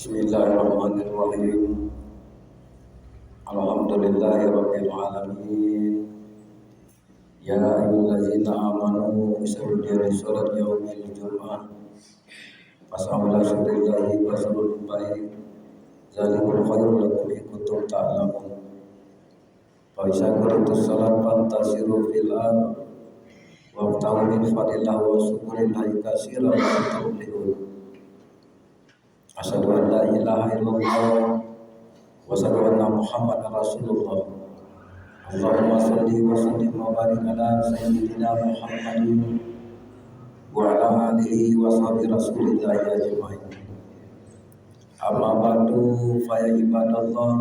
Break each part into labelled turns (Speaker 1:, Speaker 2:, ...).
Speaker 1: Bismillahirrahmanirrahim. Alhamdulillahirabbil alamin. Ya ayyuhallazina amanu sallu alaihi salat yaumil jumu'ah. Fas'alu syukrillahi wasallu baik. Zalikul khairul lakum in kuntum ta'lamun. Fa isa kuntum salat fantasiru fil ard wabtaghu min fadlillah wa syukrillahi katsiran la'allakum tuflihun. Asyhadu an la ilaha illallah wa asyhadu anna Muhammadar Rasulullah. Allahumma shalli wa sallim wa barik ala sayyidina Muhammadin wa ala alihi wa sahbihi Rasulillah ajma'in. Amma ba'du fa ya ibadallah,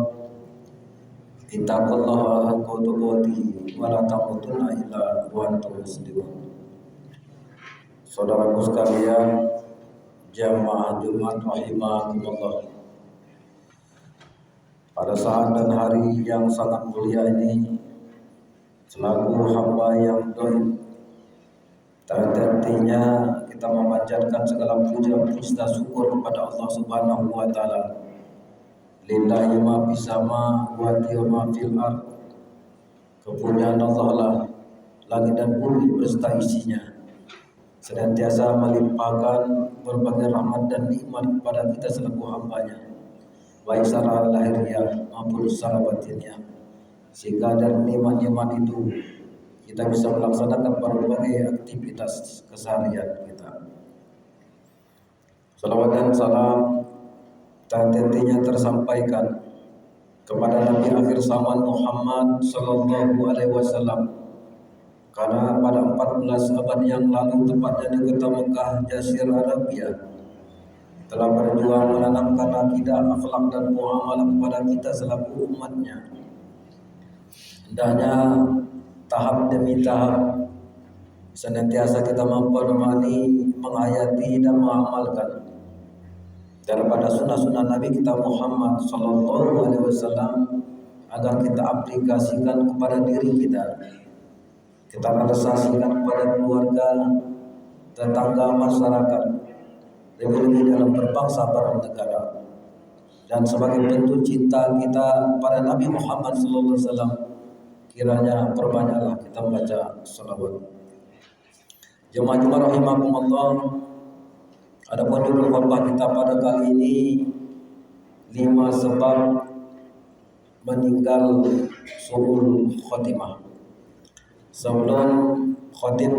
Speaker 1: ittaqullaha haqqa tuqatih wa la tamutunna illa wa antum muslimun. Saudaraku sekalian, jamaah Jumat rahimakumullah. Pada saat dan hari yang sangat mulia ini, selaku hamba yang doib, tentunya kita memanjatkan segala puja puji syukur kepada Allah Subhanahu wa taala. Lillahi ma fis sama wa ma fil ard. Kepunyaan Allah lah langit dan bumi beserta isinya, senantiasa melimpahkan berbagai rahmat dan nikmat kepada kita selaku hambanya, baik secara lahiriah maupun secara batinnya, sehingga dari nikmat-nikmat itu kita bisa melaksanakan berbagai aktivitas keseharian kita. Salawat dan salam tentunya tersampaikan kepada Nabi akhir zaman Muhammad sallallahu alaihi wasallam. Karena pada 14 abad yang lalu, tepatnya di kota Mekah, Jazirah Arabia, telah berjuang menanamkan akidah, akhlak dan muamalah kepada kita selaku umatnya. Hendaknya tahap demi tahap senantiasa kita mempermani, menghayati dan mengamalkan daripada sunnah-sunnah Nabi kita Muhammad sallallahu alaihi wasallam, agar kita aplikasikan kepada diri kita. Kita realisasikan kepada keluarga, tetangga, masyarakat, lebih-lebih dalam berbangsa bernegara. Dan sebagai bentuk cinta kita pada Nabi Muhammad SAW, kiranya perbanyaklah kita membaca salawat. Jemaah rahimakumullah, adapun judul khutbah kita pada kali ini 5 sebab meninggal su'ul khotimah. Sebelum khatib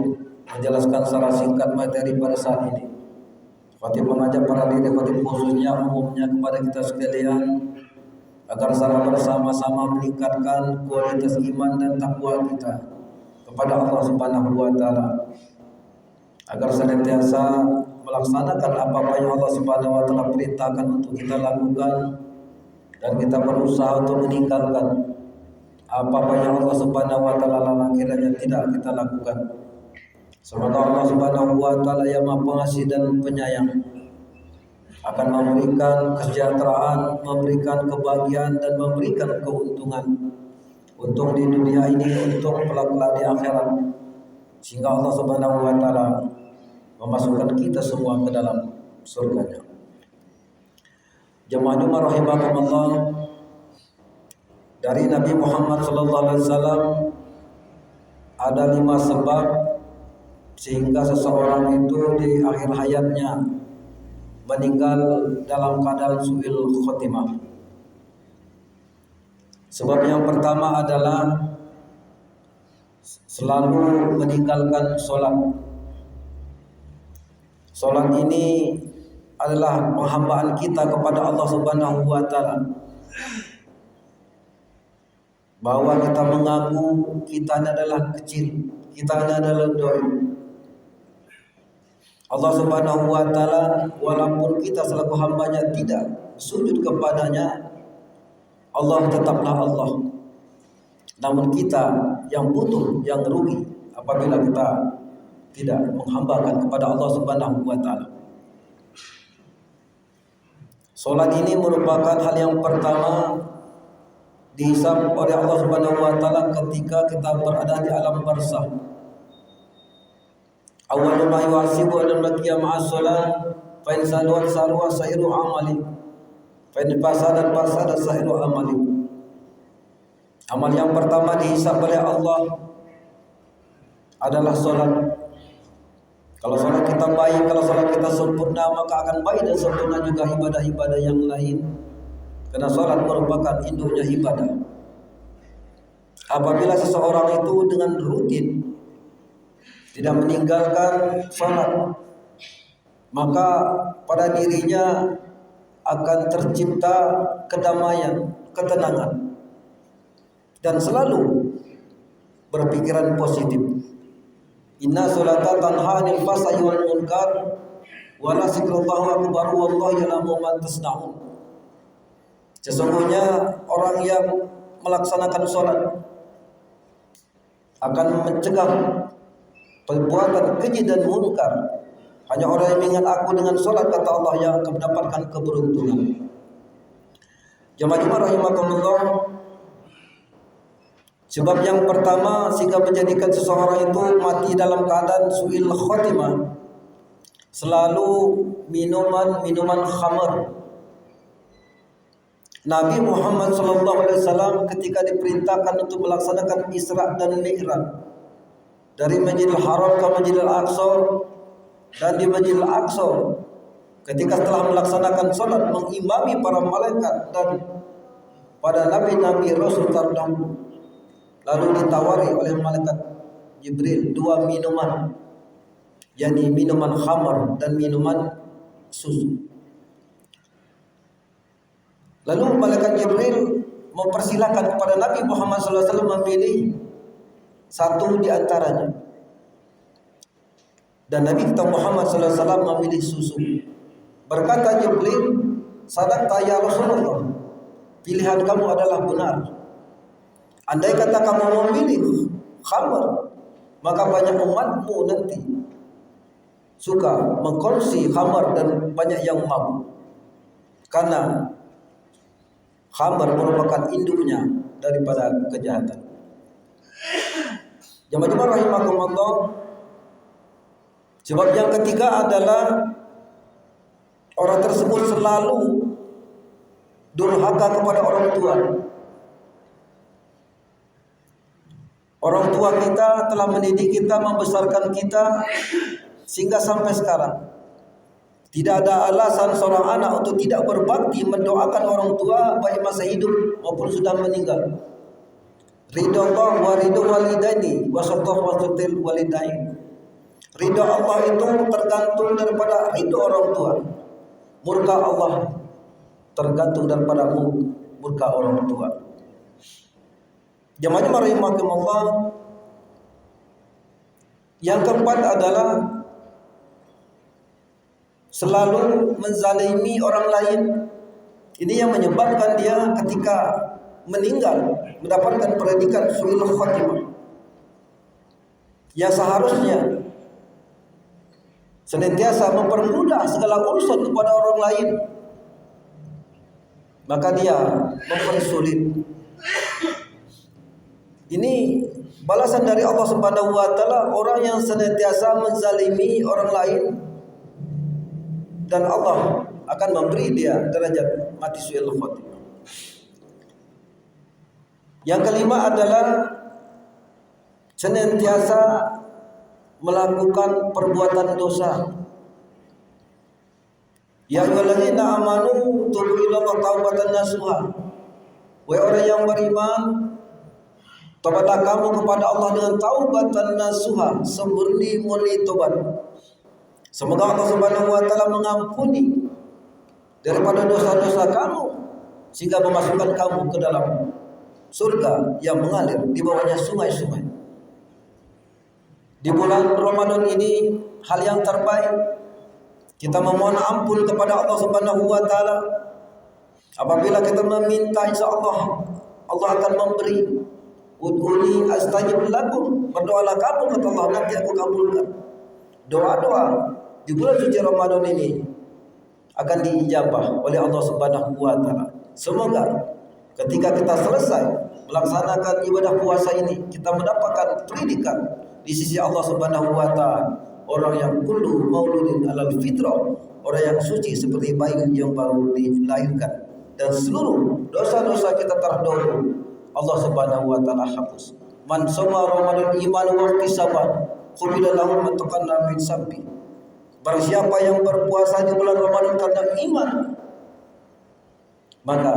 Speaker 1: menjelaskan secara singkat materi pada saat ini, khatib mengajak para diri khatib khususnya umumnya kepada kita sekalian agar secara bersama-sama meningkatkan kualitas iman dan takwa kita kepada Allah Subhanahu wa taala, agar senantiasa melaksanakan apa-apa yang Allah Subhanahu wa taala perintahkan untuk kita lakukan, dan kita berusaha untuk meninggalkan apa-apa yang Allah Subhanahu wa taala larang kiranya tidak kita lakukan. Semoga Allah Subhanahu wa taala yang Maha Pengasih dan Penyayang akan memberikan kesejahteraan, memberikan kebahagiaan dan memberikan keuntungan, untung di dunia ini, untung kelak di akhirat, sehingga Allah Subhanahu wa taala memasukkan kita semua ke dalam surganya. Jemaah rahimakumullah, dari Nabi Muhammad SAW ada 5 sebab sehingga seseorang itu di akhir hayatnya meninggal dalam keadaan su'il khotimah. Sebab yang pertama adalah selalu meninggalkan sholat. Sholat ini adalah penghambaan kita kepada Allah Subhanahu wa taala, bahwa kita mengaku kita adalah kecil, kita adalah doib. Allah Subhanahu wa taala walaupun kita selaku hambanya tidak sujud kepadanya, Allah tetaplah Allah. Namun kita yang butuh, yang rugi apabila kita tidak menghambakan kepada Allah Subhanahu wa taala. Salat ini merupakan hal yang pertama dihisab oleh Allah Subhanahu wa taala ketika kita berada di alam barzah. Awwalu ma yuhasibu al-baqiya ma'as shalah fa in saluat sarwa sairu amali. Fa in fasada sa'iru amali. Amal yang pertama dihisab oleh Allah adalah solat. Kalau solat kita baik, kalau solat kita sempurna, maka akan baik dan sempurna juga ibadah-ibadah yang lain. Karena solat merupakan induknya ibadah. Apabila seseorang itu dengan rutin tidak meninggalkan solat, maka pada dirinya akan tercipta kedamaian, ketenangan, dan selalu berpikiran positif. Inna sholata tanha 'anil fahsya'i wal munkar wa la zikrullahu akbar wallahu ya'lamu ma tasna'un. Sesungguhnya orang yang melaksanakan sholat akan mencegah perbuatan keji dan munkar. Hanya orang yang mengingat aku dengan sholat, kata Allah, yang akan mendapatkan keberuntungan. Jemaah rahimakumullah, sebab yang pertama sehingga menjadikan seseorang itu mati dalam keadaan su'il khotimah, selalu minuman khamar. Nabi Muhammad SAW ketika diperintahkan untuk melaksanakan Isra dan Mi'raj dari Masjidil Haram ke Masjidil Aqsa, dan di Masjidil Aqsa ketika setelah melaksanakan salat mengimami para malaikat dan pada nabi-nabi rasul terdahulu, lalu ditawari oleh malaikat Jibril 2 minuman, yakni minuman khamar dan minuman susu. Lalu malaikat Jibril mempersilahkan kepada Nabi Muhammad SAW memilih satu di antaranya. Dan Nabi kita Muhammad SAW memilih susu. Berkata Jibril, "Sadaqta ya Rasulullah, pilihan kamu adalah benar. Andai kata kamu memilih khamar, maka banyak umatmu nanti suka mengkonsumsi khamar dan banyak yang mabuk. Karena khamar merupakan induknya daripada kejahatan." Jemaah rahimakumullah, sebab yang ketiga adalah orang tersebut selalu durhaka kepada orang tua. Orang tua kita telah mendidik kita, membesarkan kita sehingga sampai sekarang. Tidak ada alasan seorang anak untuk tidak berbakti mendoakan orang tua baik masa hidup maupun sudah meninggal. Ridho Allah wa ridho walidaini wa sadaqatul walidain. Ridho Allah itu tergantung daripada ridho orang tua. Murka Allah tergantung daripada murka orang tua. Jemaah rahimakumullah, yang keempat adalah selalu menzalimi orang lain. Ini yang menyebabkan dia ketika meninggal mendapatkan predikat su'il khatimah. Yang seharusnya senantiasa mempermudah segala urusan kepada orang lain, maka dia mempersulit. Ini balasan dari Allah Subhanahu wa taala, orang yang senantiasa menzalimi orang lain, dan Allah akan memberi dia derajat mati su'il khatimah. Yang kelima adalah senantiasa melakukan perbuatan dosa. Ya ayyuhallazina amanu tubu ilallahi taubatan nasuha. Wahai orang yang beriman, tobatlah kamu kepada Allah dengan taubatan nasuha, semurni-murni tobat. Semoga Allah Subhanahu wa taala mengampuni daripada dosa-dosa kamu sehingga memasukkan kamu ke dalam surga yang mengalir di bawahnya sungai-sungai. Di bulan Ramadan ini hal yang terbaik kita memohon ampun kepada Allah Subhanahu wa taala. Apabila kita meminta, insyaallah Allah akan memberi. Ud'uni astajib lakum. Berdoalah kamu kata Allah, nanti aku kabulkan. Doa-doa di bulan suci Ramadan ini akan diijabah oleh Allah Subhanahu wa taala. Semoga ketika kita selesai melaksanakan ibadah puasa ini, kita mendapatkan predikat di sisi Allah Subhanahu wa taala, orang yang kullu mauludin alal fitrah, orang yang suci seperti bayi yang baru dilahirkan. dan seluruh dosa-dosa kita terdahulu Allah Subhanahu wa taala hapus. Man shoma Ramadan iman wa ihtisaban qubila lahu ma taqaddama min zambi. Barang siapa yang berpuasa di bulan Ramadan karena iman, maka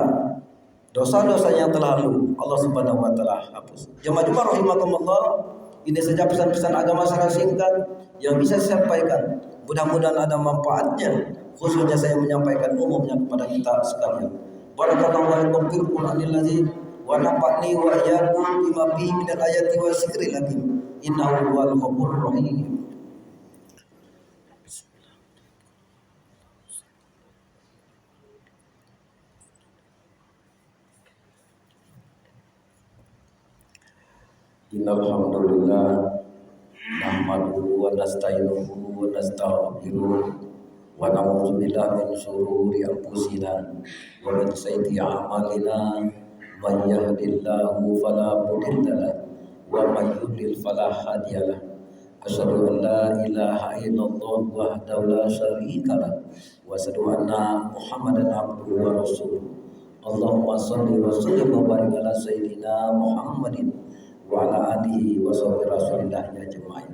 Speaker 1: dosa-dosa yang telah lalu Allah Subhanahu wa taala hapus. Jemaah rahimakumullah, ini saja pesan-pesan agama secara singkat yang bisa saya sampaikan. Mudah-mudahan ada manfaatnya, khususnya saya menyampaikan umumnya kepada kita sekalian. Barakallahu lakum fil Qur'anil azim wa nafa'ni wa iyyakum bima fihi minal ayati wa dzikril hakim. Innahu huwal ghafurur rahim. Innal hamdalillah nahmaduhu wa nasta'inuhu wa nastaghfiruh wa na'udzu billahi min shururi anfusina wa min sayyiati a'malina may yahdihillahu fala mudilla lahu wa may yudlil fala hadiya lahu. Asyhadu an la ilaha illallah wahdahu la syarika lahu wa asyhadu anna Muhammadan abduhu wa rasuluh. Allahumma shalli wa sallim wa barik ala sayyidina Muhammadin wa ala alihi wa sahbihi rasulillah ajma'in.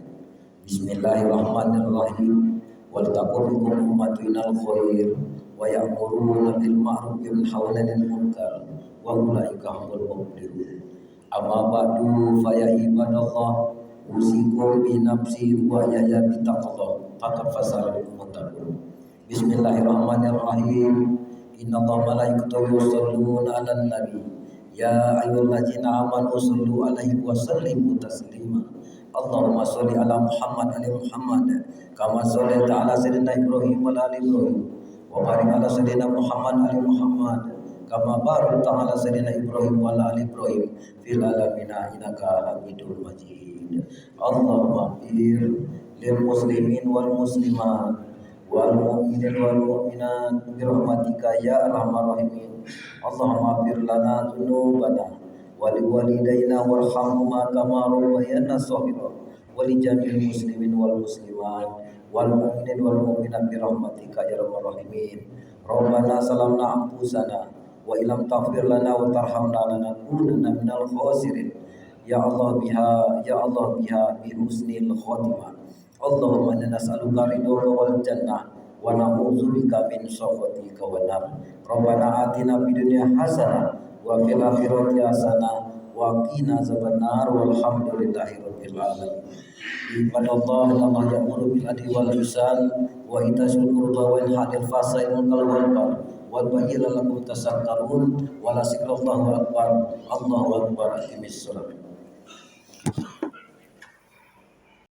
Speaker 1: Bismillahirrahmanirrahim. Wal taqul minkum ummatun al khair wa ya'muruna bil ma'ruf wa yanhauna 'anil munkar wa ulaika humul muflihun. Amma ba'du fa ya ibadallah usikum bi nafsi wa ya bi taqwa faqad fasal muttaqun. Bismillahirrahmanirrahim. Innallaha malaikatahu yusholluna 'alan nabi. Ya ayyuhallazina amanu shallu alaihi wa sallimu taslima. Allahumma sholli ala Muhammad ali Muhammad kama shallaita ala sayyidina Ibrahim wa ali Ibrahim wa barik ala sayyidina Muhammad ali Muhammad kama barakta ala sayyidina Ibrahim wa ali Ibrahim fil alamin innaka Hamidum Majid. Allahumma fir lil muslimin wal muslimat wal mu'minin wal mu'minat bi rahmatika ya arhamar rahimin. Allahumma fir lana dzunubana wa li walidayna warhamhuma kama rabbayana shaghira wa li jami'il muslimin wal muslimat wal mu'minin wal mu'minat bi rahmatika ya arhamar rahimin. Rabbana salamna anfusana wa illam taghfir lana wa tarhamna lanakunanna minal khasirin. Ya Allah biha bi husnil khotimah. Allahumma inna nas'aluka ridhoka wal jannah wa na'udzubika min sakhatika wan nar. Rabbana atina fid dunya hasanah wa fil akhirati hasanah wa qina azabannar walhamdulillahi rabbil alamin. Ibadallah, Allah ya'muru bil adli wal ihsan wa itaa'il qurba wa yanha 'anil fahsya'i wal munkari wal baghi wal ya'idhukum la'allakum tadhakkarun wa la zikrullahu akbar. Allahu akbar. Aqimis shalah.